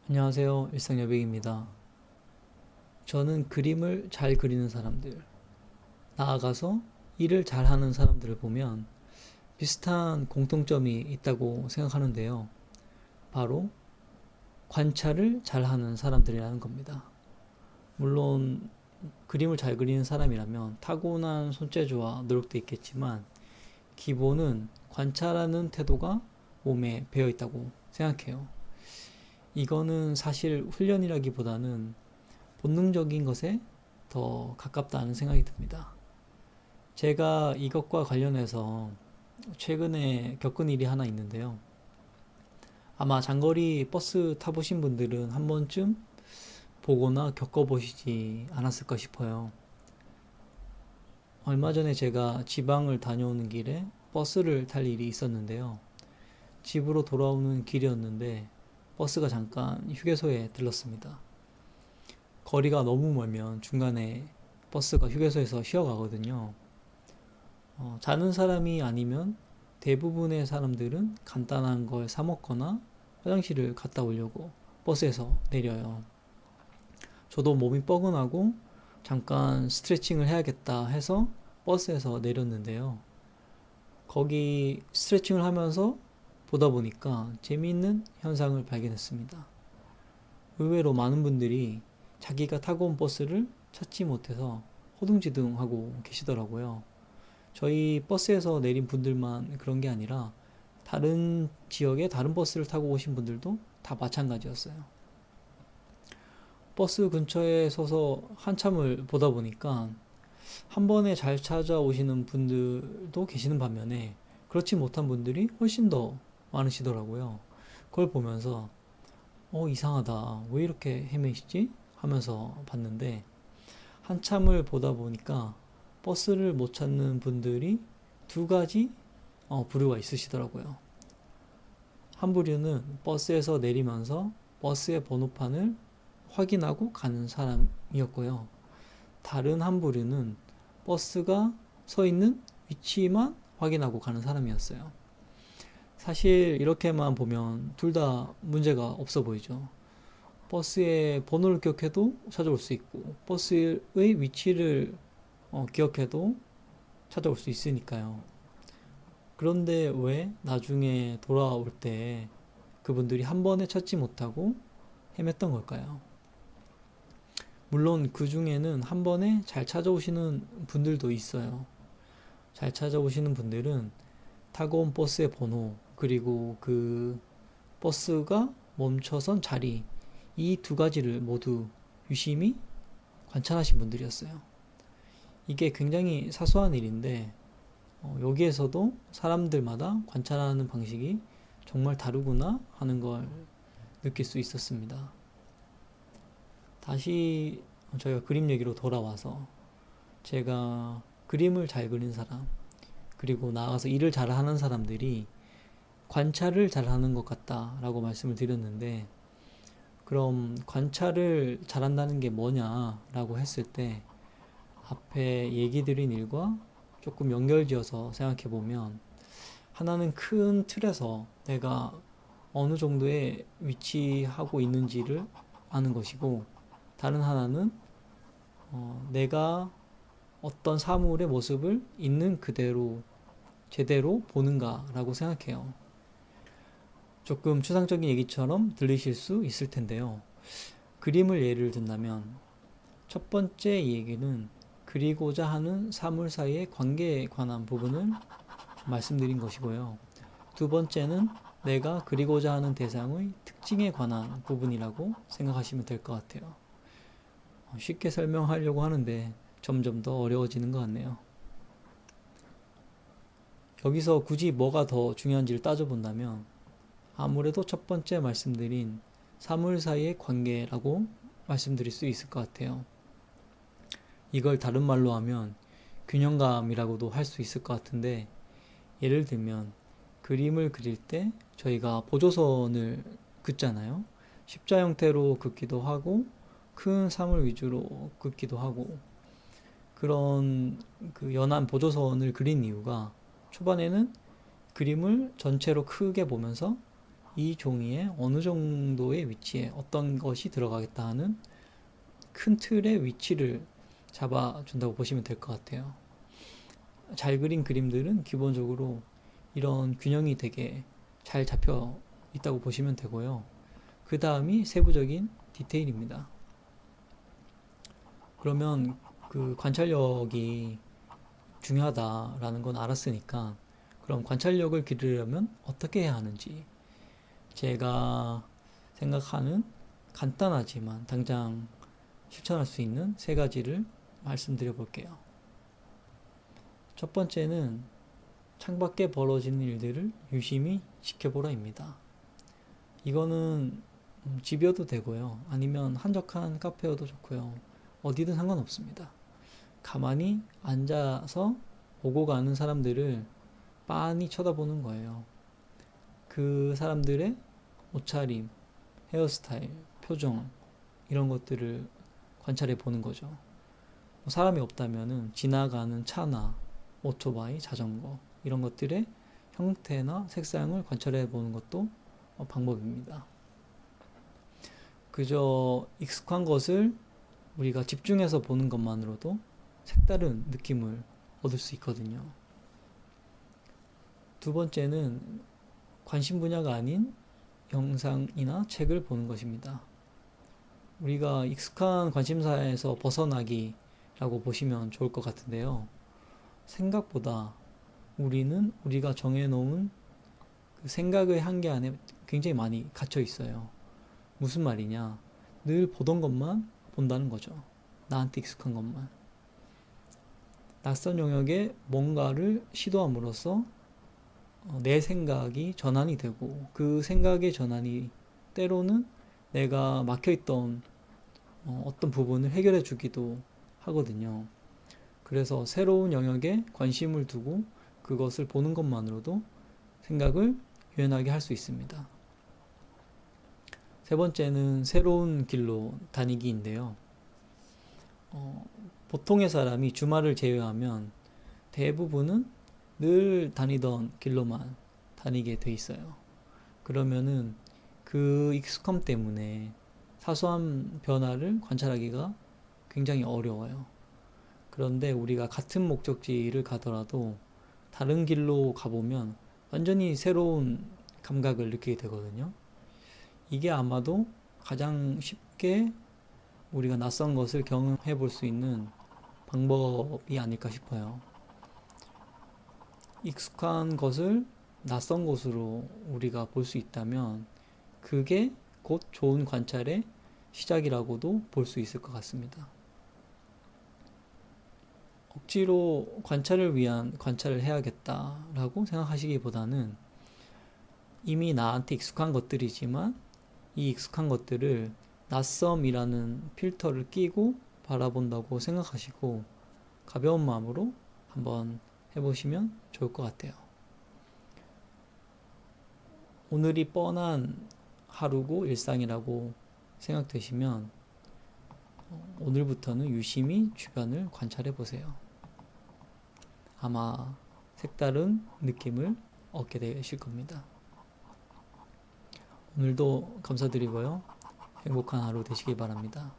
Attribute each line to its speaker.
Speaker 1: 안녕하세요. 일상여백입니다. 저는 그림을 잘 그리는 사람들, 나아가서 일을 잘하는 사람들을 보면 비슷한 공통점이 있다고 생각하는데요. 바로 관찰을 잘하는 사람들이라는 겁니다. 물론 그림을 잘 그리는 사람이라면 타고난 손재주와 노력도 있겠지만 기본은 관찰하는 태도가 몸에 배어 있다고 생각해요. 이거는 사실 훈련이라기보다는 본능적인 것에 더 가깝다는 생각이 듭니다. 제가 이것과 관련해서 최근에 겪은 일이 하나 있는데요. 아마 장거리 버스 타보신 분들은 한 번쯤 보거나 겪어보시지 않았을까 싶어요. 얼마 전에 제가 지방을 다녀오는 길에 버스를 탈 일이 있었는데요. 집으로 돌아오는 길이었는데 버스가 잠깐 휴게소에 들렀습니다. 거리가 너무 멀면 중간에 버스가 휴게소에서 쉬어가거든요. 자는 사람이 아니면 대부분의 사람들은 간단한 걸 사 먹거나 화장실을 갔다 오려고 버스에서 내려요. 저도 몸이 뻐근하고 잠깐 스트레칭을 해야겠다 해서 버스에서 내렸는데요. 거기 스트레칭을 하면서 보다 보니까 재미있는 현상을 발견했습니다. 의외로 많은 분들이 자기가 타고 온 버스를 찾지 못해서 허둥지둥 하고 계시더라고요. 저희 버스에서 내린 분들만 그런 게 아니라 다른 지역에 다른 버스를 타고 오신 분들도 다 마찬가지였어요. 버스 근처에 서서 한참을 보다 보니까 한 번에 잘 찾아오시는 분들도 계시는 반면에 그렇지 못한 분들이 훨씬 더 많으시더라고요. 그걸 보면서 이상하다. 왜 이렇게 헤매시지? 하면서 봤는데 한참을 보다 보니까 버스를 못 찾는 분들이 두 가지 부류가 있으시더라고요. 한 부류는 버스에서 내리면서 버스의 번호판을 확인하고 가는 사람이었고요. 다른 한 부류는 버스가 서 있는 위치만 확인하고 가는 사람이었어요. 사실 이렇게만 보면 둘 다 문제가 없어 보이죠. 버스의 번호를 기억해도 찾아올 수 있고 버스의 위치를 기억해도 찾아올 수 있으니까요. 그런데 왜 나중에 돌아올 때 그분들이 한 번에 찾지 못하고 헤맸던 걸까요? 물론 그 중에는 한 번에 잘 찾아오시는 분들도 있어요. 잘 찾아오시는 분들은 타고 온 버스의 번호, 그리고 그 버스가 멈춰선 자리, 이 두 가지를 모두 유심히 관찰하신 분들이었어요. 이게 굉장히 사소한 일인데, 여기에서도 사람들마다 관찰하는 방식이 정말 다르구나 하는 걸 느낄 수 있었습니다. 다시 저희가 그림 얘기로 돌아와서 제가 그림을 잘 그리는 사람, 그리고 나아가서 일을 잘하는 사람들이 관찰을 잘하는 것 같다라고 말씀을 드렸는데, 그럼 관찰을 잘한다는 게 뭐냐라고 했을 때 앞에 얘기 드린 일과 조금 연결지어서 생각해 보면, 하나는 큰 틀에서 내가 어느 정도에 위치하고 있는지를 아는 것이고, 다른 하나는 내가 어떤 사물의 모습을 있는 그대로 제대로 보는가라고 생각해요. 조금 추상적인 얘기처럼 들리실 수 있을 텐데요. 그림을 예를 든다면 첫 번째 얘기는 그리고자 하는 사물 사이의 관계에 관한 부분을 말씀드린 것이고요. 두 번째는 내가 그리고자 하는 대상의 특징에 관한 부분이라고 생각하시면 될 것 같아요. 쉽게 설명하려고 하는데 점점 더 어려워지는 것 같네요. 여기서 굳이 뭐가 더 중요한지를 따져본다면 아무래도 첫 번째 말씀드린 사물 사이의 관계라고 말씀드릴 수 있을 것 같아요. 이걸 다른 말로 하면 균형감이라고도 할 수 있을 것 같은데, 예를 들면 그림을 그릴 때 저희가 보조선을 긋잖아요. 십자 형태로 긋기도 하고 큰 사물 위주로 긋기도 하고, 그런 그 연한 보조선을 그린 이유가 초반에는 그림을 전체로 크게 보면서 이 종이에 어느 정도의 위치에 어떤 것이 들어가겠다 하는 큰 틀의 위치를 잡아준다고 보시면 될 것 같아요. 잘 그린 그림들은 기본적으로 이런 균형이 되게 잘 잡혀 있다고 보시면 되고요. 그 다음이 세부적인 디테일입니다. 그러면 그 관찰력이 중요하다라는 건 알았으니까 그럼 관찰력을 기르려면 어떻게 해야 하는지 제가 생각하는 간단하지만 당장 실천할 수 있는 세 가지를 말씀드려 볼게요. 첫 번째는 창밖에 벌어지는 일들을 유심히 지켜보라입니다. 이거는 집이어도 되고요. 아니면 한적한 카페여도 좋고요. 어디든 상관없습니다. 가만히 앉아서 오고 가는 사람들을 빤히 쳐다보는 거예요. 그 사람들의 옷차림, 헤어스타일, 표정 이런 것들을 관찰해 보는 거죠. 사람이 없다면은 지나가는 차나 오토바이, 자전거 이런 것들의 형태나 색상을 관찰해 보는 것도 방법입니다. 그저 익숙한 것을 우리가 집중해서 보는 것만으로도 색다른 느낌을 얻을 수 있거든요. 두 번째는 관심 분야가 아닌 영상이나 책을 보는 것입니다. 우리가 익숙한 관심사에서 벗어나기라고 보시면 좋을 것 같은데요. 생각보다 우리는 우리가 정해놓은 그 생각의 한계 안에 굉장히 많이 갇혀 있어요. 무슨 말이냐? 늘 보던 것만 본다는 거죠. 나한테 익숙한 것만. 낯선 영역에 뭔가를 시도함으로써 내 생각이 전환이 되고 그 생각의 전환이 때로는 내가 막혀있던 어떤 부분을 해결해 주기도 하거든요. 그래서 새로운 영역에 관심을 두고 그것을 보는 것만으로도 생각을 유연하게 할 수 있습니다. 세 번째는 새로운 길로 다니기인데요. 보통의 사람이 주말을 제외하면 대부분은 늘 다니던 길로만 다니게 돼 있어요. 그러면은 그 익숙함 때문에 사소한 변화를 관찰하기가 굉장히 어려워요. 그런데 우리가 같은 목적지를 가더라도 다른 길로 가보면 완전히 새로운 감각을 느끼게 되거든요. 이게 아마도 가장 쉽게 우리가 낯선 것을 경험해 볼 수 있는 방법이 아닐까 싶어요. 익숙한 것을 낯선 곳으로 우리가 볼 수 있다면 그게 곧 좋은 관찰의 시작이라고도 볼 수 있을 것 같습니다. 억지로 관찰을 위한 관찰을 해야겠다라고 생각하시기보다는 이미 나한테 익숙한 것들이지만 이 익숙한 것들을 낯섦이라는 필터를 끼고 바라본다고 생각하시고 가벼운 마음으로 한번 해보시면 좋을 것 같아요. 오늘이 뻔한 하루고 일상이라고 생각되시면 오늘부터는 유심히 주변을 관찰해 보세요. 아마 색다른 느낌을 얻게 되실 겁니다. 오늘도 감사드리고요. 행복한 하루 되시길 바랍니다.